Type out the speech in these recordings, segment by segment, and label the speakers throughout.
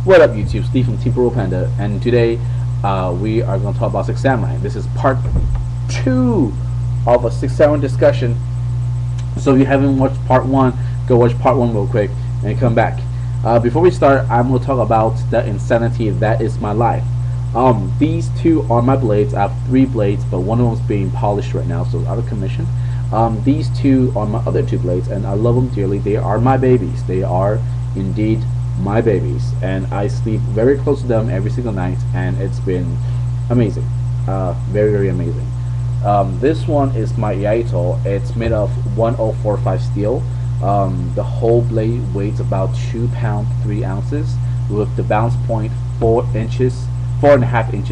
Speaker 1: What up, YouTube? Steve from TeamPurplePanda, and today we are going to talk about Six Samurai. This is part 2 of a Six Samurai discussion. So if you haven't watched part 1, go watch part 1 real quick and come back. Before we start, I'm going to talk about the insanity that is my life. These two are my blades. I have 3 blades, but one of them is being polished right now, so it's out of commission. These two are my other 2 blades, and I love them dearly. They are my babies. They are indeed my babies, and I sleep very close to them every single night, and it's been amazing, very amazing. This one is my Yaito. It's made of 1045 steel. The whole blade weighs about 2 pounds 3 ounces, with the balance point 4.5 inches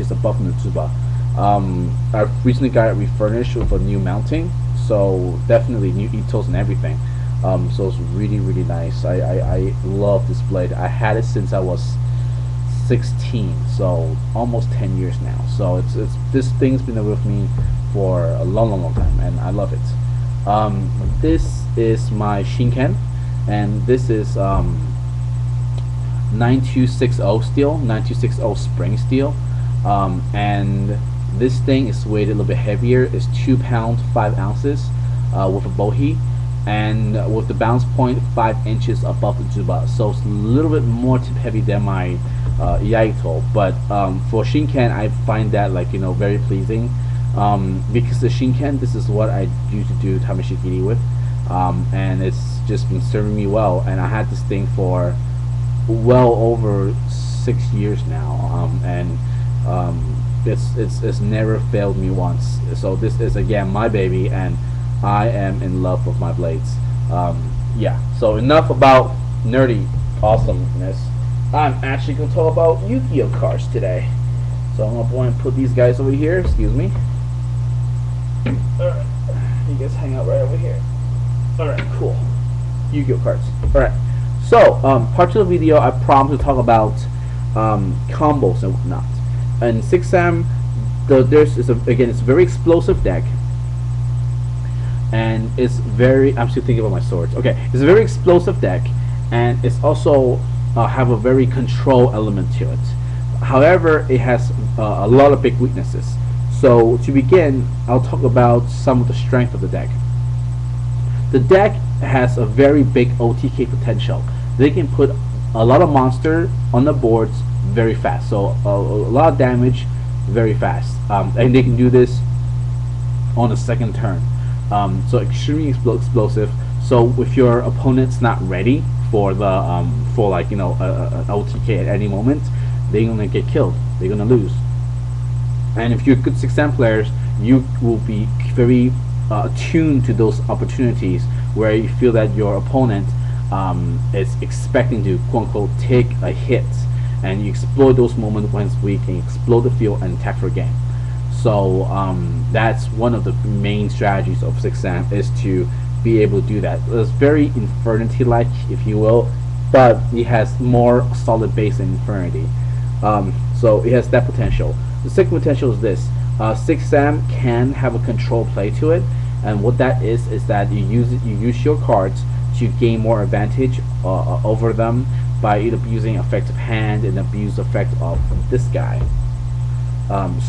Speaker 1: above Nutsuba. I recently got it refurnished with a new mounting, so definitely new Itos and everything. So it's really nice. I love this blade. I had it since I was 16, so almost 10 years now. So it's this thing's been with me for a long time, and I love it. This is my Shinken, and this is 9260 steel, 9260 spring steel, and this thing is weighted a little bit heavier. It's 2 pounds 5 ounces with a bohi, and with the bounce point 5 inches above the Juba, so it's a little bit more tip heavy than my Yaito. But for Shinken, I find that, like, very pleasing, because the Shinken, this is what I used to do Tamashikiri with, and it's just been serving me well. And I had this thing for well over 6 years now, and it's never failed me once. So this is again my baby, and I am in love with my blades. Yeah, so enough about nerdy awesomeness. I'm actually going to talk about Yu-Gi-Oh cards today. So I'm going to go and put these guys over here. Excuse me. Alright, you guys hang out right over here. Alright, cool. Yu-Gi-Oh cards. Alright, so part of the video I promised to talk about combos and whatnot. And 6M, again, it's a very explosive deck. And it's very, I'm still thinking about my swords. Okay, it's a very explosive deck, and it's also have a very control element to it. However, it has a lot of big weaknesses. So to begin, I'll talk about some of the strength of the deck. The deck has a very big OTK potential. They can put a lot of monster on the boards very fast, so a lot of damage very fast, and they can do this on the second turn. So extremely explosive. So if your opponent's not ready for the for, like, an OTK at any moment, they're gonna get killed. They're gonna lose. And if you're good 6M players, you will be very attuned to those opportunities where you feel that your opponent is expecting to quote unquote take a hit, and you exploit those moments when it's weak, and you explode the field and attack for a game. So that's one of the main strategies of 6M, is to be able to do that. It's very Infernity-like, if you will, but it has more solid base than Infernity. So it has that potential. The second potential is this: 6M can have a control play to it, and what that is that you use your cards to gain more advantage over them by either using effective hand and abuse effect of this guy.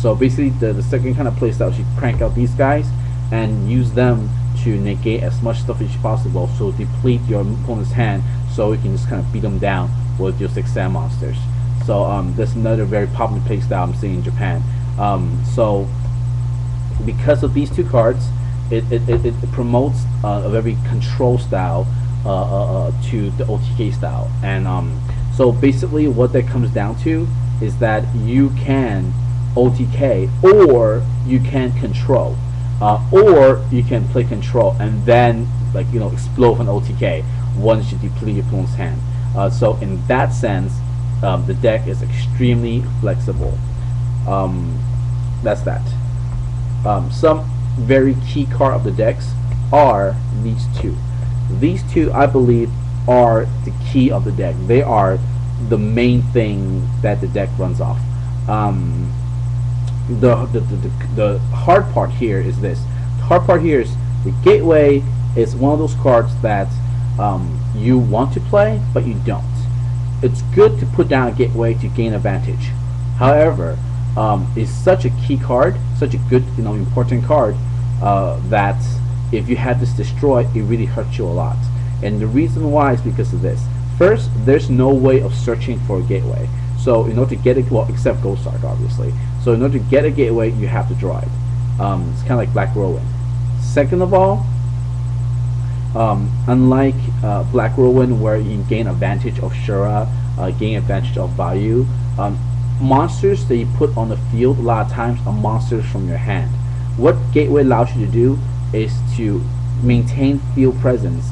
Speaker 1: So basically, the second kind of play style is you crank out these guys and use them to negate as much stuff as possible, so deplete your opponent's hand, so you can just kind of beat them down with your 6M monsters. So that's another very popular play style I'm seeing in Japan. So because of these 2 cards, it promotes a very control style to the OTK style. And so basically what that comes down to is that you can OTK, or you can control, or you can play control and then, like, explode an OTK once you deplete your opponent's hand. So in that sense, the deck is extremely flexible. That's that. Some very key card of the decks are these 2. These 2, I believe, are the key of the deck. They are the main thing that the deck runs off. The hard part here is this. The hard part here is the Gateway is one of those cards that you want to play, but you don't. it's good to put down a gateway to gain advantage. However, it's such a key card, such a good, important card, that if you have this destroyed, it really hurts you a lot. And the reason why is because of this. First, there's no way of searching for a gateway. So in order to get it, well, except Ghost Arc, obviously. So in order to get a gateway, you have to draw it. It's kind of like Black Whirlwind. Second of all, unlike Black Whirlwind, where you can gain advantage of Shura, gain advantage of value, monsters that you put on the field a lot of times are monsters from your hand. What Gateway allows you to do is to maintain field presence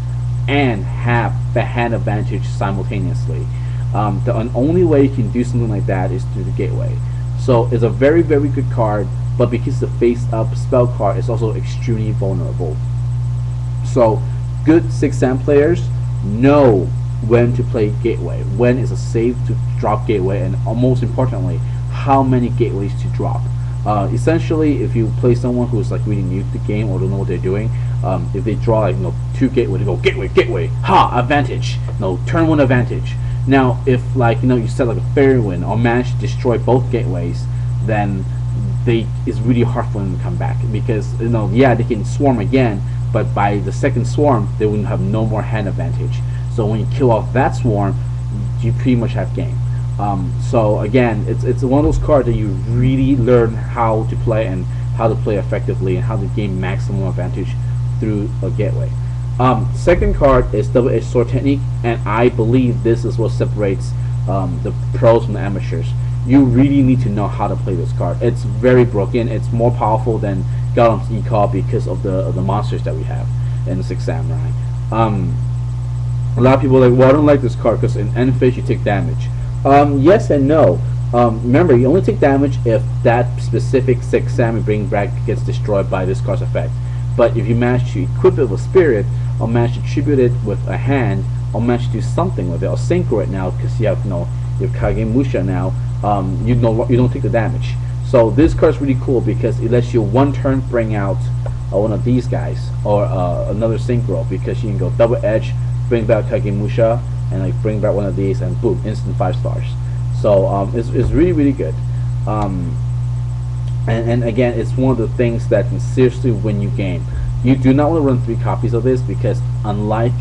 Speaker 1: and have the hand advantage simultaneously. The only way you can do something like that is through the Gateway. So it's a very, very good card, but because the face-up spell card is also extremely vulnerable. So good 6 players know when to play Gateway, when is a safe to drop Gateway, and most importantly, how many Gateways to drop. Essentially, if you play someone who's like really new to the game or don't know what they're doing, if they draw like 2 Gateway, they go Gateway, Gateway, ha, advantage, turn 1 advantage. Now, if like you set like a fairy wind or manage to destroy both Gateways, then it's really hard for them to come back, because yeah, they can swarm again, but by the second swarm they will have no more hand advantage. So when you kill off that swarm, you pretty much have game. So again, it's one of those cards that you really learn how to play and how to play effectively and how to gain maximum advantage through a Gateway. Second card is Double-Edged Sword Technique, and I believe this is what separates the pros from the amateurs. You really need to know how to play this card. It's very broken. It's more powerful than Golem's E-Call because of the monsters that we have in the 6 Samurai. A lot of people are like, well, I don't like this card because in end phase you take damage. Yes and no. Remember, you only take damage if that specific 6 Samurai bring back gets destroyed by this card's effect. But if you manage to equip it with Spirit, or manage to tribute it with a hand, or manage to do something with it, or synchro it now because you have your Kagemusha now, you don't take the damage. So this card is really cool because it lets you one turn bring out one of these guys or another synchro, because you can go double edge, bring back Kagemusha, and like bring back one of these, and boom, instant 5 stars. So it's really, really good. And again, it's one of the things that can seriously win you game. You do not want to run 3 copies of this, because unlike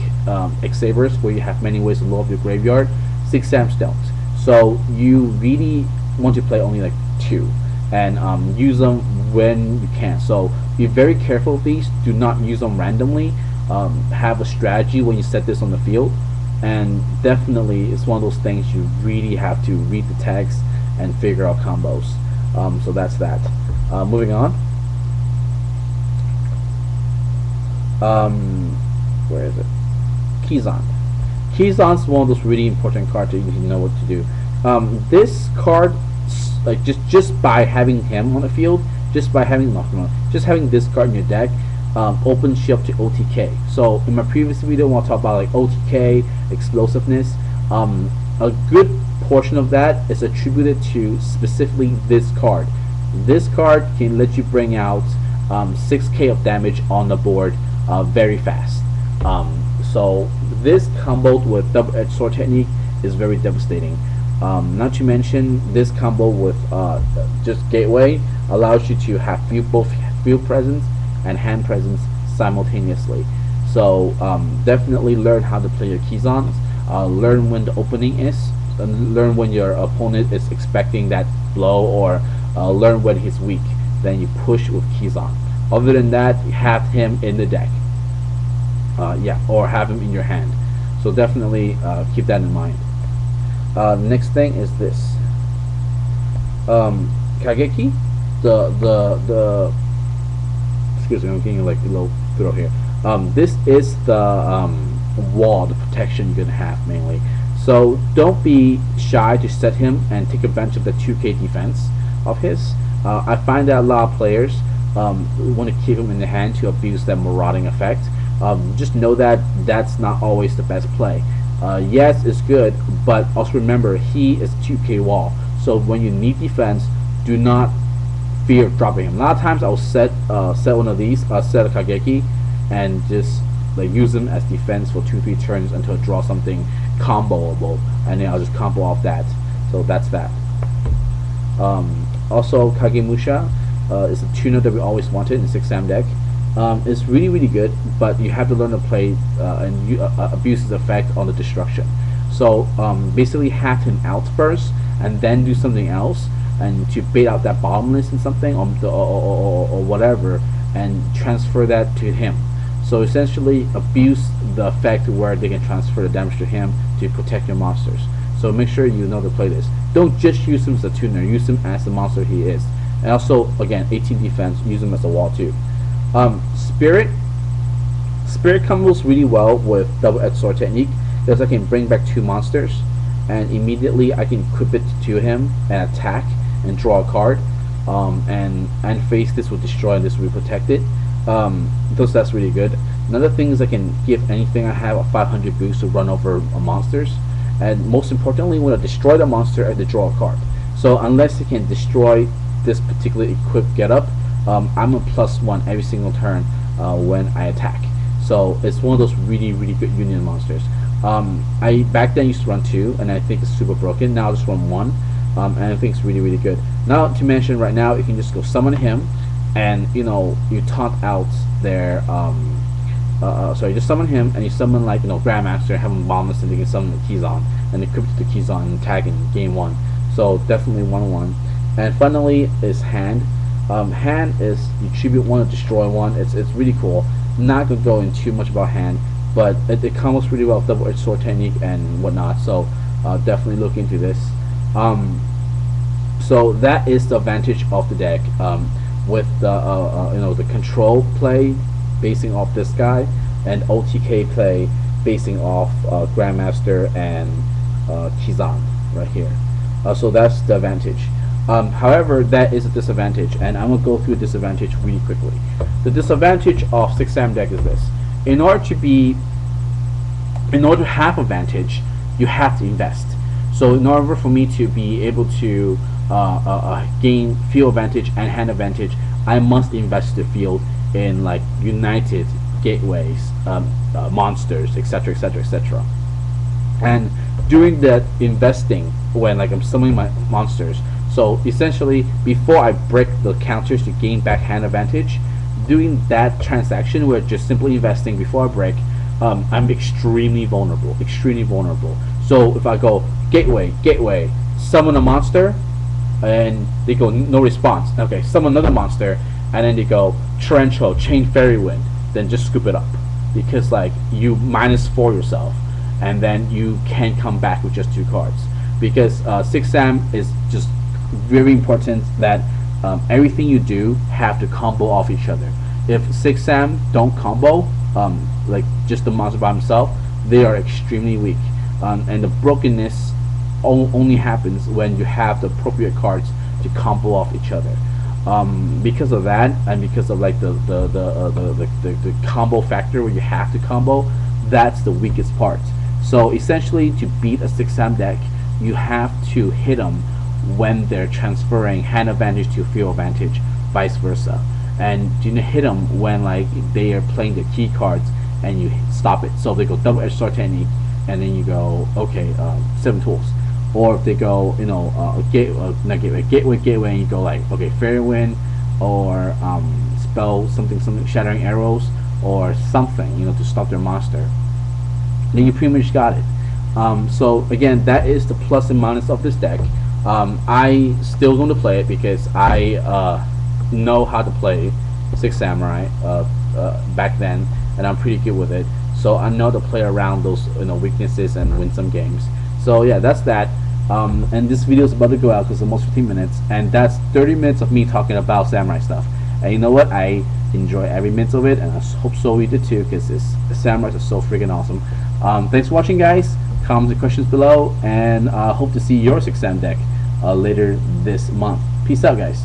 Speaker 1: X-Sabers, where you have many ways to load up your graveyard, 6 Sams don't. So you really want to play only like 2 and use them when you can. So be very careful with these. Do not use them randomly. Have a strategy when you set this on the field, and definitely it's one of those things you really have to read the text and figure out combos. So that's that. Moving on. Where is it? Kizan. Kizan's one of those really important cards that you need to know what to do. This card, like just by having him on the field, just having this card in your deck, opens you up to OTK. So in my previous video, I want to talk about like OTK, explosiveness. A good portion of that is attributed to specifically this card. This card can let you bring out 6k of damage on the board very fast. So this comboed with Double-Edged Sword Technique is very devastating. Not to mention, this combo with just Gateway allows you to have both field presence and hand presence simultaneously. So definitely learn how to play your Kizans. Learn when the opening is, and learn when your opponent is expecting that blow, or learn when he's weak. Then you push with Kizan. Other than that, have him in the deck. Or have him in your hand. So definitely keep that in mind. Next thing is this. Kageki, the excuse me, I'm getting like a little throw here. This is the wall, the protection you're gonna have mainly. So don't be shy to set him and take advantage of the 2k defense of his. I find that a lot of players want to keep him in the hand to abuse that marauding effect. Just know that that's not always the best play. Yes, it's good, but also remember, he is 2k wall. So when you need defense, do not fear dropping him. A lot of times I'll set one of these, set a Kageki, and just like use them as defense for 2-3 turns until I draw something comboable, and then I'll just combo off that. So that's that. Also, Kagemusha is a tuner that we always wanted in 6-Sam deck. It's really good, but you have to learn to play and abuse its effect on the destruction. So basically hack him out first, and then do something else, and to bait out that bottomless in something or whatever, and transfer that to him. So essentially abuse the effect where they can transfer the damage to him to protect your monsters. So make sure you know to play this. Don't just use him as a tuner, use him as the monster he is. And also, again, 18 defense, use him as a wall too. Spirit combos really well with double-edged sword technique, because I can bring back 2 monsters, and immediately I can equip it to him and attack and draw a card, and face this will destroy and this will be protected. Thus that's really good. Another thing is I can give anything I have a 500 boost to run over monsters, and most importantly, when I destroy the monster, I have to draw a card. So unless you can destroy this particular equipped getup, I'm a +1 every single turn when I attack. So it's one of those really good union monsters. I back then used to run 2, and I think it's super broken. Now I just run 1, and I think it's really good. Now to mention right now, you can just go summon him, and you taunt out their sorry, just summon him, and you summon like Grandmaster, have him bombless, and you can summon the Keyzon, and equip the Keyzon and tag in game 1. So definitely 1-1. And finally is Hand. Hand is you tribute 1 to destroy 1. It's really cool. Not gonna go into too much about Hand, but it combos really well with double-edged sword technique and whatnot. So definitely look into this. So that is the advantage of the deck, with the the control play basing off this guy, and OTK play basing off Grandmaster and Keyzon right here. So that's the advantage. However, that is a disadvantage, and I'm gonna go through the disadvantage really quickly. The disadvantage of 6-Sam deck is this: in order to have advantage, you have to invest. So in order for me to be able to gain field advantage and hand advantage, I must invest the field in like united gateways, monsters, etc. And during that investing, when like I'm summoning my monsters, so essentially before I break the counters to gain back hand advantage, doing that transaction where just simply investing before I break, I'm extremely vulnerable. So if I go gateway, summon a monster, and they go no response, okay, summon another monster, and then they go torrential, chain fairy wind, then just scoop it up, because like you -4 yourself, and then you can come back with just 2 cards, because 6-Sam is just very important that everything you do have to combo off each other. If 6-Sam don't combo, like just the monster by himself, they are extremely weak, and the brokenness only happens when you have the appropriate cards to combo off each other. Because of that, and because of like the combo factor where you have to combo, that's the weakest part. So essentially, to beat a 6-Sam deck, you have to hit them when they're transferring hand advantage to field advantage, vice versa, and you hit them when like they are playing the key cards and you stop it. So if they go double-edged sword technique, and then you go okay, 7 tools. Or if they go, gateway, and you go like, okay, fairy wind, or spell something, shattering arrows, or something, to stop their monster. Then you pretty much got it. So again, that is the plus and minus of this deck. I still going to play it because I know how to play 6 Samurai back then, and I'm pretty good with it. So I know to play around those weaknesses and win some games. So yeah, that's that. And this video is about to go out because it's almost 15 minutes, and that's 30 minutes of me talking about samurai stuff. And you know what? I enjoy every minute of it, and I hope so you did too, because samurais are so freaking awesome. Thanks for watching, guys. Comment the questions below, and hope to see your 6-Sam deck later this month. Peace out, guys.